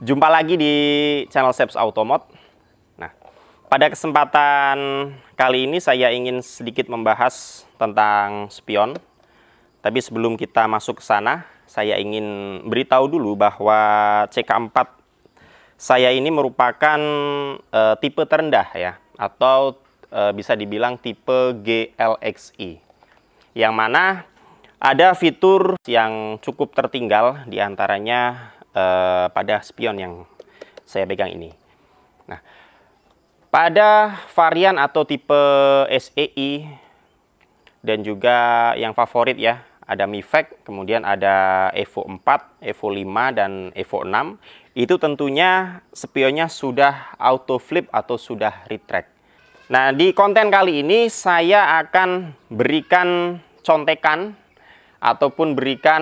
Jumpa lagi di channel Seps Automod. Nah, pada kesempatan kali ini saya ingin sedikit membahas tentang spion. Tapi sebelum kita masuk ke sana, saya ingin beritahu dulu bahwa CK4 saya ini merupakan tipe terendah ya, atau bisa dibilang tipe GLXI. Yang mana ada fitur yang cukup tertinggal diantaranya pada spion yang saya pegang ini. Nah, pada varian atau tipe SEI dan juga yang favorit ya, ada Mifec, kemudian ada Evo 4, Evo 5, dan Evo 6. Itu tentunya spionnya sudah auto flip atau sudah retract. Nah, di konten kali ini saya akan berikan contekan ataupun berikan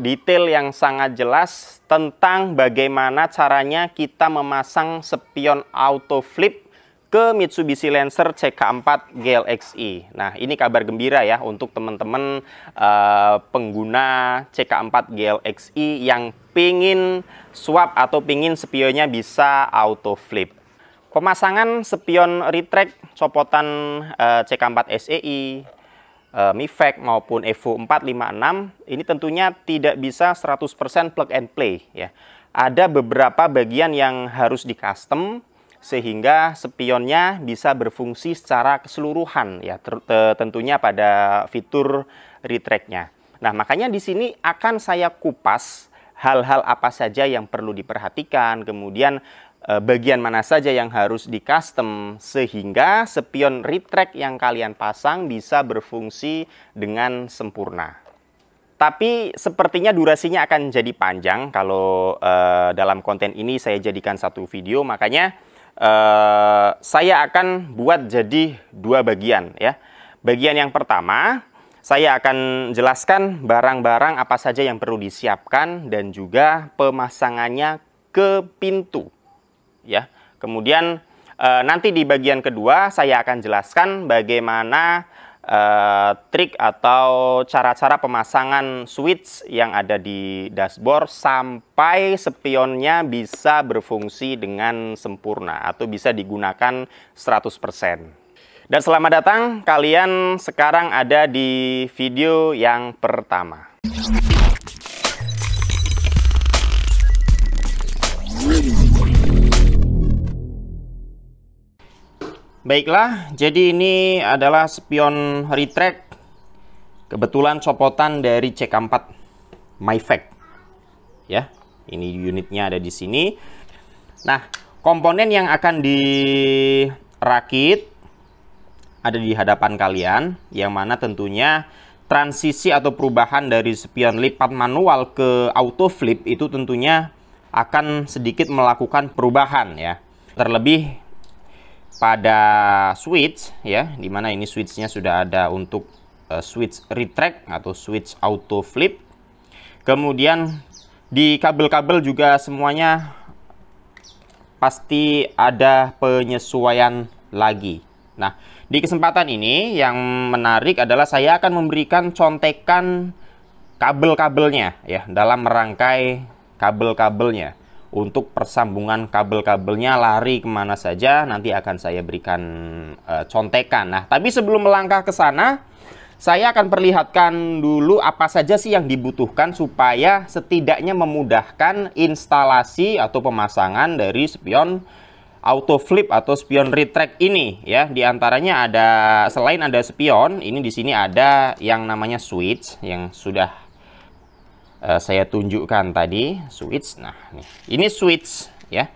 detail yang sangat jelas tentang bagaimana caranya kita memasang spion auto flip ke Mitsubishi Lancer CK4 GLXI. Nah, ini kabar gembira ya untuk teman-teman pengguna CK4 GLXI yang pingin swap atau pingin spionnya bisa auto flip. Pemasangan spion retract copotan CK4 SEI, Mifec maupun Evo 4, 5, 6 ini tentunya tidak bisa 100% plug and play ya. Ada beberapa bagian yang harus di custom sehingga spionnya bisa berfungsi secara keseluruhan ya, tentunya pada fitur retract-nya. Nah, makanya di sini akan saya kupas hal-hal apa saja yang perlu diperhatikan, kemudian bagian mana saja yang harus di custom sehingga spion retract yang kalian pasang bisa berfungsi dengan sempurna. Tapi sepertinya durasinya akan jadi panjang kalau dalam konten ini saya jadikan satu video, makanya saya akan buat jadi dua bagian ya. Bagian yang pertama saya akan jelaskan barang-barang apa saja yang perlu disiapkan dan juga pemasangannya ke pintu. Ya, kemudian nanti di bagian kedua saya akan jelaskan bagaimana trik atau cara-cara pemasangan switch yang ada di dashboard sampai spionnya bisa berfungsi dengan sempurna atau bisa digunakan 100%. Dan selamat datang, kalian sekarang ada di video yang pertama. Baiklah, jadi ini adalah spion retract. Kebetulan copotan dari CK4 Mifec. Ya, ini unitnya ada di sini. Nah, komponen yang akan dirakit ada di hadapan kalian, yang mana tentunya transisi atau perubahan dari spion lipat manual ke auto flip itu tentunya akan sedikit melakukan perubahan ya. Terlebih pada switch ya, dimana ini switchnya sudah ada untuk switch retract atau switch auto flip. Kemudian di kabel-kabel juga semuanya pasti ada penyesuaian lagi. Nah, di kesempatan ini yang menarik adalah saya akan memberikan contekan kabel-kabelnya ya, dalam merangkai kabel-kabelnya. Untuk persambungan kabel-kabelnya lari kemana saja nanti akan saya berikan contekan. Nah, tapi sebelum melangkah ke sana, saya akan perlihatkan dulu apa saja sih yang dibutuhkan supaya setidaknya memudahkan instalasi atau pemasangan dari spion auto flip atau spion retract ini ya. Di antaranya ada, selain ada spion, ini di sini ada yang namanya switch yang sudah saya tunjukkan tadi, switch. Nah, ini switch ya.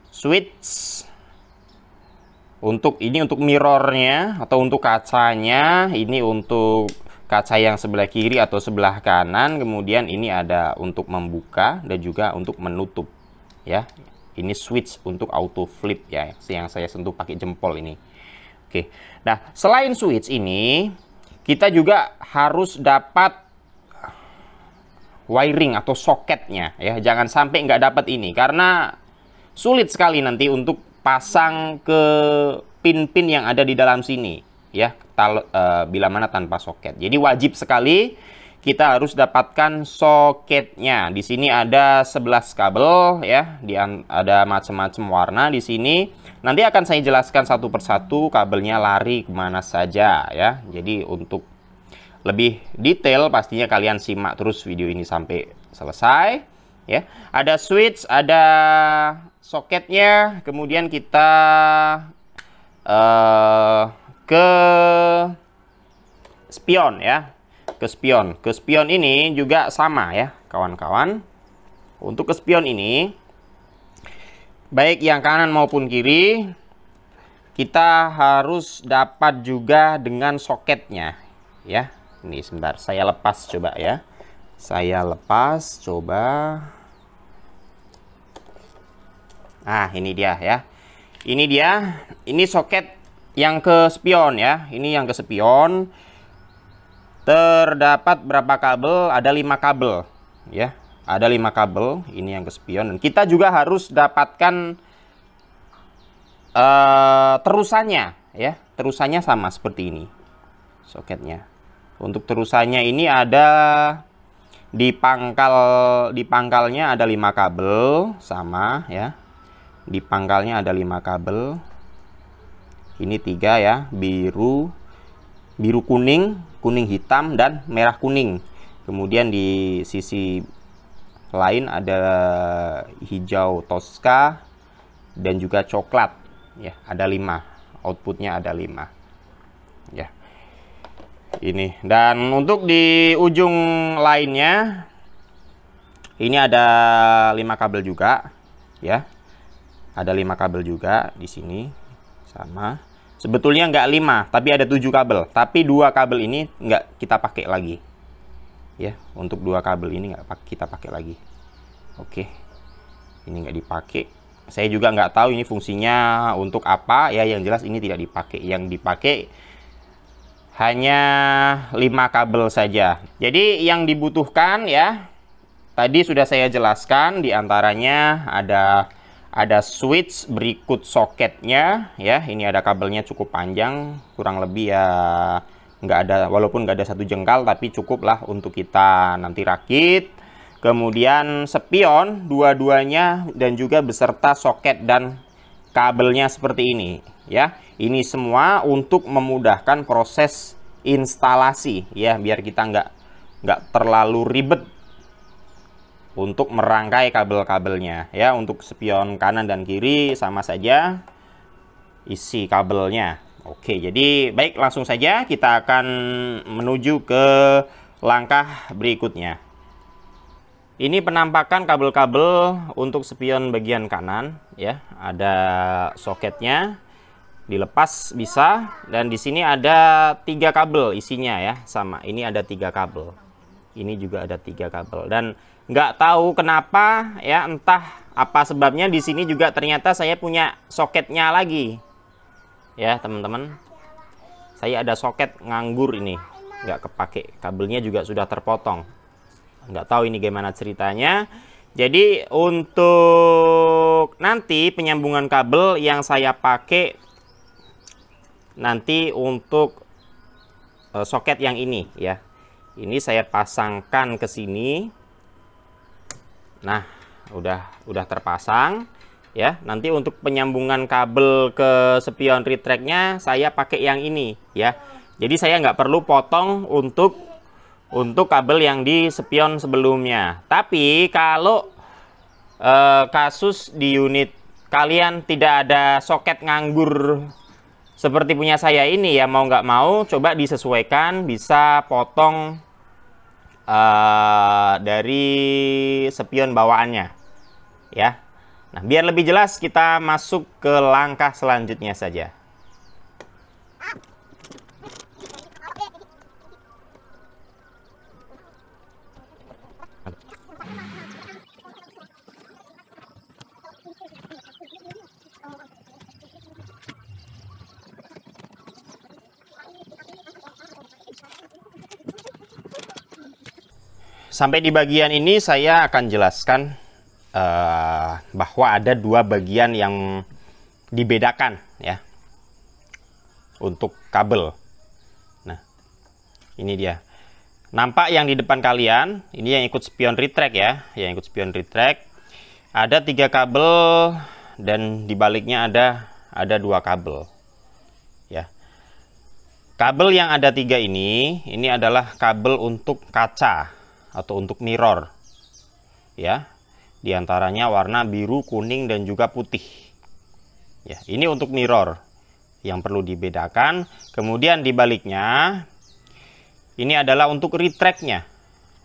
Switch untuk mirrornya atau untuk kacanya, ini untuk kaca yang sebelah kiri atau sebelah kanan, kemudian ini ada untuk membuka dan juga untuk menutup ya. Ini switch untuk auto flip ya, yang saya sentuh pakai jempol ini. Oke. Nah, selain switch ini, kita juga harus dapat wiring atau soketnya ya. Jangan sampai nggak dapat ini karena sulit sekali nanti untuk pasang ke pin-pin yang ada di dalam sini ya, bila mana tanpa soket. Jadi wajib sekali kita harus dapatkan soketnya. Di sini ada 11 kabel ya, ada macam-macam warna di sini. Nanti akan saya jelaskan satu persatu kabelnya lari kemana saja ya. Jadi untuk lebih detail pastinya kalian simak terus video ini sampai selesai ya. Ada switch, ada soketnya, kemudian kita ke spion ya. Ke spion ini juga sama ya kawan-kawan. Untuk ke spion ini baik yang kanan maupun kiri kita harus dapat juga dengan soketnya ya. Ini sebentar saya lepas coba ya. Saya lepas coba. Nah, ini dia ya. Ini soket yang ke spion ya. Ini yang ke spion. Terdapat berapa kabel? Ada 5 kabel ya. Ada 5 kabel. Ini yang ke spion. Dan kita juga harus dapatkan terusannya ya. Terusannya sama seperti ini soketnya. Untuk terusannya ini ada di pangkalnya ada 5 kabel sama ya. Di pangkalnya ada 5 kabel. Ini 3 ya, biru kuning, kuning hitam, dan merah kuning. Kemudian di sisi lain ada hijau toska dan juga coklat ya, ada 5. Outputnya ada 5 ya. Ini, dan untuk di ujung lainnya ini ada 5 kabel juga ya. Ada 5 kabel juga di sini sama. Sebetulnya nggak 5, tapi ada 7 kabel. Tapi 2 kabel ini nggak kita pakai lagi. Ya, untuk 2 kabel ini nggak kita pakai lagi. Oke, ini nggak dipakai. Saya juga nggak tahu ini fungsinya untuk apa ya. Yang jelas ini tidak dipakai. Yang dipakai hanya 5 kabel saja. Jadi yang dibutuhkan ya, tadi sudah saya jelaskan. Diantaranya ada switch berikut soketnya ya. Ini ada kabelnya cukup panjang, kurang lebih ya nggak ada, walaupun nggak ada 1 jengkal tapi cukup lah untuk kita nanti rakit. Kemudian spion dua-duanya dan juga beserta soket dan kabelnya seperti ini ya. Ini semua untuk memudahkan proses instalasi ya, biar kita nggak terlalu ribet untuk merangkai kabel-kabelnya ya. Untuk spion kanan dan kiri sama saja isi kabelnya. Oke, jadi baik, langsung saja kita akan menuju ke langkah berikutnya. Ini penampakan kabel-kabel untuk spion bagian kanan ya. Ada soketnya, dilepas bisa, dan di sini ada 3 kabel isinya ya, sama. Ini ada 3 kabel. Ini juga ada 3 kabel, dan nggak tahu kenapa ya, entah apa sebabnya di sini juga ternyata saya punya soketnya lagi ya teman-teman. Saya ada soket nganggur ini, nggak kepake, kabelnya juga sudah terpotong. Nggak tahu ini gimana ceritanya. Jadi untuk nanti penyambungan kabel yang saya pakai nanti untuk soket yang ini ya. Ini saya pasangkan ke sini. Nah, udah terpasang ya. Nanti untuk penyambungan kabel ke spion retract-nya saya pakai yang ini ya. Jadi saya nggak perlu potong untuk kabel yang di spion sebelumnya. Tapi kalau kasus di unit kalian tidak ada soket nganggur seperti punya saya ini ya, mau nggak mau coba disesuaikan, bisa potong dari spion bawaannya ya. Nah, biar lebih jelas kita masuk ke langkah selanjutnya saja. Sampai di bagian ini saya akan jelaskan bahwa ada 2 bagian yang dibedakan ya untuk kabel. Nah, ini dia. Nampak yang di depan kalian, ini yang ikut spion retract ya, yang ikut spion retract. Ada 3 kabel dan di baliknya ada 2 kabel. Ya. Kabel yang ada 3 ini adalah kabel untuk kaca atau untuk mirror. Ya. Di antaranya warna biru, kuning dan juga putih. Ya, ini untuk mirror yang perlu dibedakan. Kemudian di baliknya ini adalah untuk retract-nya,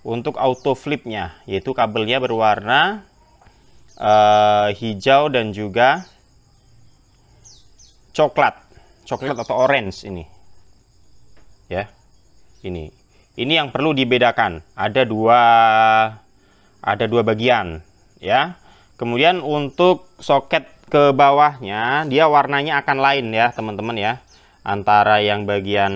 untuk auto flip-nya, yaitu kabelnya berwarna hijau dan juga coklat atau orange ini. Ya, ini yang perlu dibedakan. Ada dua bagian, ya. Kemudian untuk soket ke bawahnya, dia warnanya akan lain ya, teman-teman ya, antara yang bagian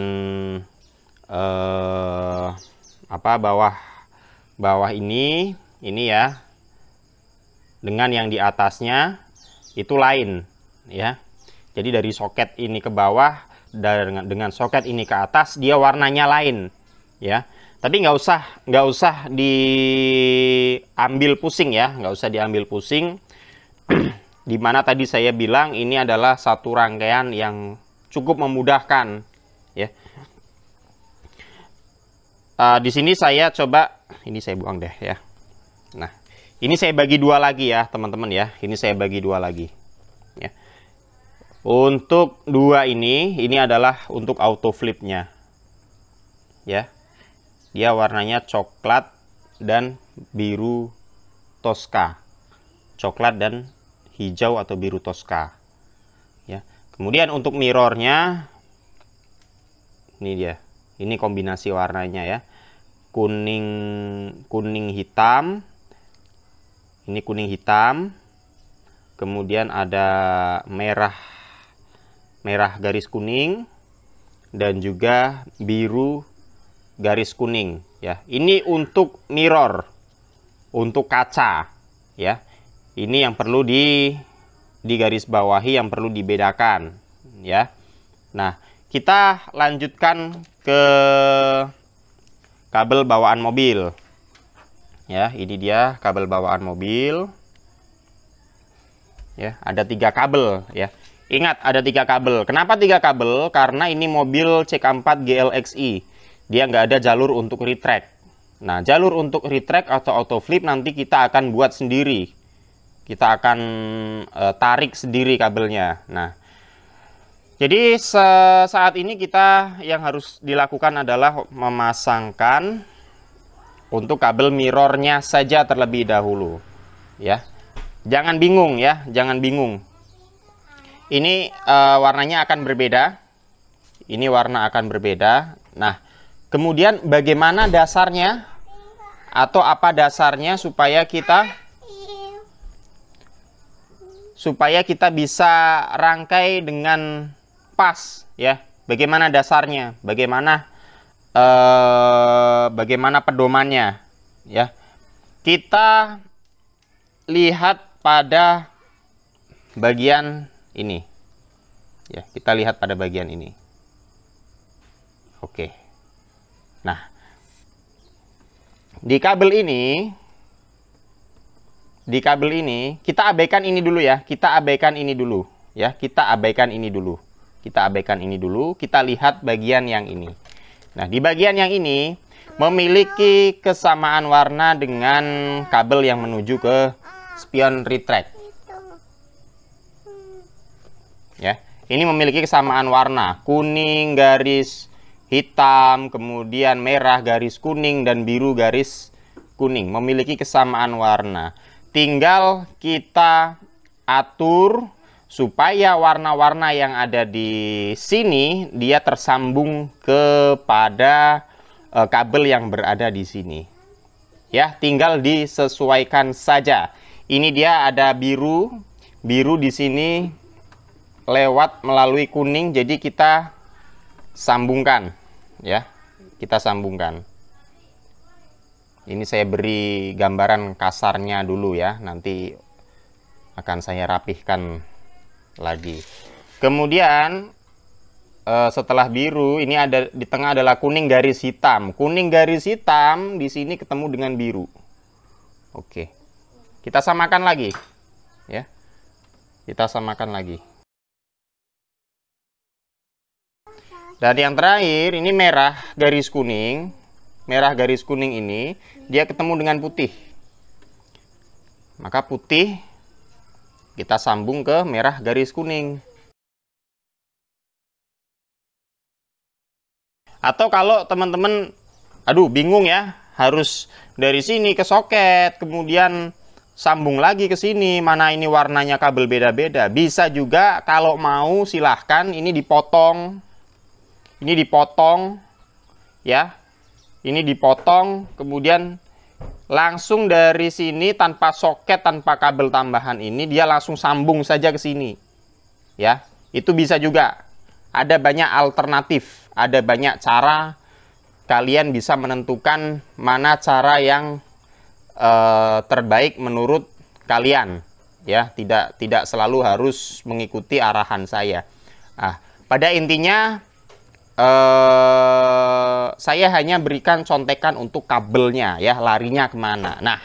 bawah ini ya dengan yang di atasnya itu lain ya. Jadi dari soket ini ke bawah dengan soket ini ke atas dia warnanya lain ya. Tapi nggak usah diambil pusing ya, nggak usah diambil pusing. Dimana tadi saya bilang ini adalah satu rangkaian yang cukup memudahkan ya. Di sini saya coba, ini saya buang deh ya. Nah, ini saya bagi 2 lagi ya teman-teman ya. Ini saya bagi 2 lagi ya. Untuk 2 ini adalah untuk auto flipnya ya. Dia warnanya coklat dan biru Tosca, coklat dan hijau atau biru Tosca ya. Kemudian untuk mirrornya ini dia. Ini kombinasi warnanya ya. Kuning hitam. Ini kuning hitam. Kemudian ada merah garis kuning dan juga biru garis kuning ya. Ini untuk mirror, untuk kaca ya. Ini yang perlu di garis bawahi, yang perlu dibedakan ya. Nah, kita lanjutkan ke kabel bawaan mobil ya. Ini dia kabel bawaan mobil ya. Ada 3 kabel ya. Ingat, ada 3 kabel. Kenapa 3 kabel? Karena ini mobil CK4 GLXi, dia nggak ada jalur untuk retract. Nah, jalur untuk retract atau auto flip nanti kita akan buat sendiri. Kita akan tarik sendiri kabelnya. Nah, jadi saat ini kita yang harus dilakukan adalah memasangkan untuk kabel mirrornya saja terlebih dahulu ya. Jangan bingung ya, jangan bingung. Ini warnanya akan berbeda. Ini warna akan berbeda. Nah, kemudian bagaimana dasarnya atau apa dasarnya supaya kita bisa rangkai dengan pas ya. Bagaimana dasarnya, bagaimana pedomannya ya. Kita lihat pada bagian ini ya, kita lihat pada bagian ini. Oke. Nah, di kabel ini kita abaikan ini dulu ya. Kita abaikan ini dulu ya. Kita abaikan ini dulu. Kita lihat bagian yang ini. Nah, di bagian yang ini memiliki kesamaan warna dengan kabel yang menuju ke spion retract. Ya, ini memiliki kesamaan warna. Kuning garis hitam, kemudian merah garis kuning dan biru garis kuning. Memiliki kesamaan warna. Tinggal kita atur supaya warna-warna yang ada di sini dia tersambung kepada kabel yang berada di sini. Ya, tinggal disesuaikan saja. Ini dia ada biru di sini lewat melalui kuning, jadi kita sambungkan ya. Kita sambungkan. Ini saya beri gambaran kasarnya dulu ya, nanti akan saya rapihkan lagi. Kemudian setelah biru, ini ada di tengah adalah kuning garis hitam. Kuning garis hitam di sini ketemu dengan biru. Oke. Kita samakan lagi. Ya. Kita samakan lagi. Dan yang terakhir, ini merah garis kuning. Merah garis kuning ini, dia ketemu dengan putih. Maka putih, kita sambung ke merah garis kuning. Atau kalau teman-teman, aduh bingung ya, harus dari sini ke soket, kemudian sambung lagi ke sini, mana ini warnanya kabel beda-beda. Bisa juga kalau mau silahkan ini dipotong. Ini dipotong ya. Ini dipotong, kemudian langsung dari sini tanpa soket, tanpa kabel tambahan ini dia langsung sambung saja ke sini. Ya, itu bisa juga. Ada banyak alternatif, ada banyak cara kalian bisa menentukan mana cara yang terbaik menurut kalian. Ya, tidak selalu harus mengikuti arahan saya. Nah, pada intinya saya hanya berikan contekan untuk kabelnya ya, larinya kemana. Nah,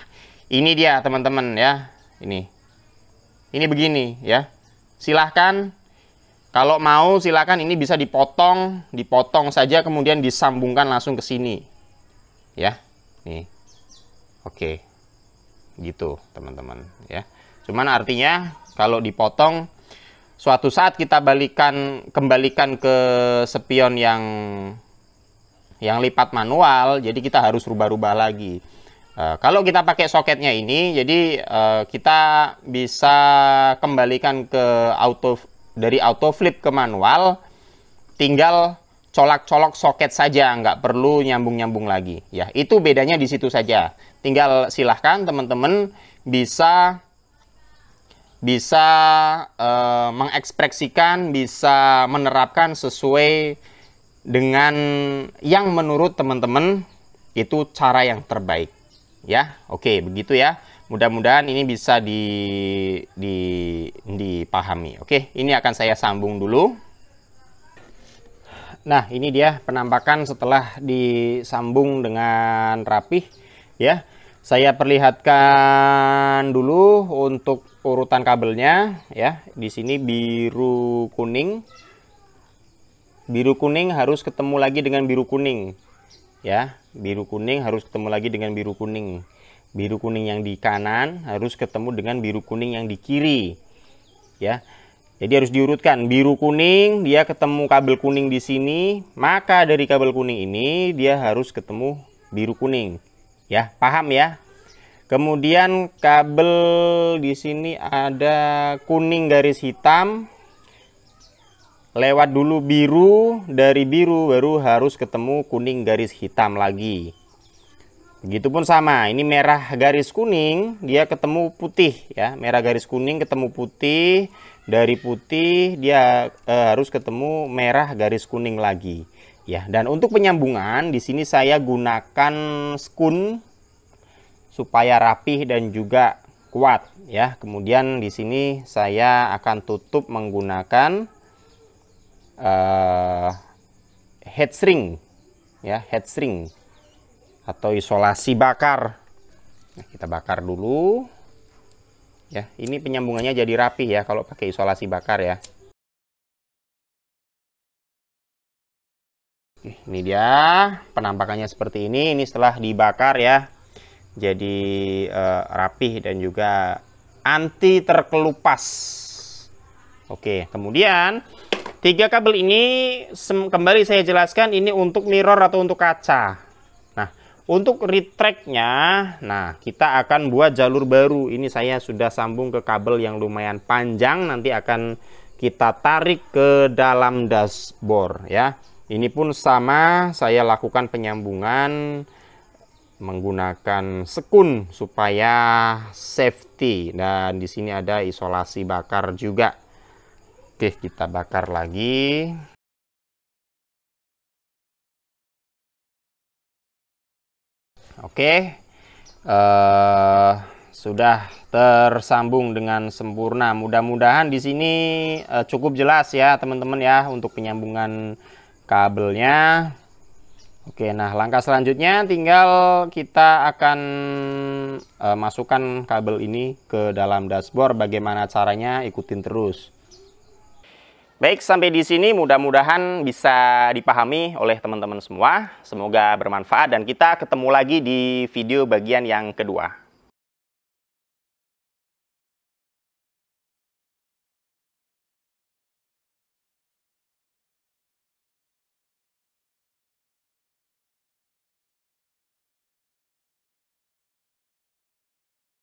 ini dia teman-teman ya, ini begini ya. Silahkan kalau mau, silahkan ini bisa dipotong saja, kemudian disambungkan langsung ke sini ya. Nih, oke, gitu teman-teman ya. Cuman artinya kalau dipotong, suatu saat kita kembalikan ke spion yang lipat manual, jadi kita harus rubah-rubah lagi. Kalau kita pakai soketnya ini, jadi kita bisa kembalikan ke dari auto flip ke manual, tinggal colak-colok soket saja, nggak perlu nyambung-nyambung lagi. Ya, itu bedanya di situ saja. Tinggal silahkan teman-teman bisa mengekspresikan, bisa menerapkan sesuai dengan yang menurut teman-teman itu cara yang terbaik. Ya, oke, begitu ya. Mudah-mudahan ini bisa dipahami. Oke, ini akan saya sambung dulu. Nah, ini dia penampakan setelah disambung dengan rapih ya. Saya perlihatkan dulu untuk urutan kabelnya ya. Di sini biru kuning. Biru kuning harus ketemu lagi dengan biru kuning. Ya, biru kuning harus ketemu lagi dengan biru kuning. Biru kuning yang di kanan harus ketemu dengan biru kuning yang di kiri. Ya. Jadi harus diurutkan. Biru kuning dia ketemu kabel kuning di sini, maka dari kabel kuning ini dia harus ketemu biru kuning. Ya, paham ya? Kemudian kabel di sini ada kuning garis hitam. Lewat dulu biru, dari biru baru harus ketemu kuning garis hitam lagi. Begitupun sama, ini merah garis kuning, dia ketemu putih ya. Merah garis kuning ketemu putih, dari putih dia harus ketemu merah garis kuning lagi. Ya, dan untuk penyambungan di sini saya gunakan skun supaya rapih dan juga kuat ya. Kemudian di sini saya akan tutup menggunakan headstring ya, headstring atau isolasi bakar. Nah, kita bakar dulu ya. Ini penyambungannya jadi rapi ya kalau pakai isolasi bakar ya. Oke, ini dia penampakannya seperti ini. Ini setelah dibakar ya, jadi rapih dan juga anti terkelupas. Oke, kemudian tiga kabel ini kembali saya jelaskan, ini untuk mirror atau untuk kaca. Untuk retract-nya, nah kita akan buat jalur baru. Ini saya sudah sambung ke kabel yang lumayan panjang, nanti akan kita tarik ke dalam dashboard ya. Ini pun sama, saya lakukan penyambungan menggunakan sekun supaya safety. Dan di sini ada isolasi bakar juga. Oke, kita bakar lagi. Oke, sudah tersambung dengan sempurna. Mudah-mudahan di sini cukup jelas ya teman-teman ya untuk penyambungan kabelnya. Oke, nah langkah selanjutnya tinggal kita akan masukkan kabel ini ke dalam dashboard. Bagaimana caranya, ikutin terus. Baik, sampai di sini mudah-mudahan bisa dipahami oleh teman-teman semua. Semoga bermanfaat dan kita ketemu lagi di video bagian yang kedua.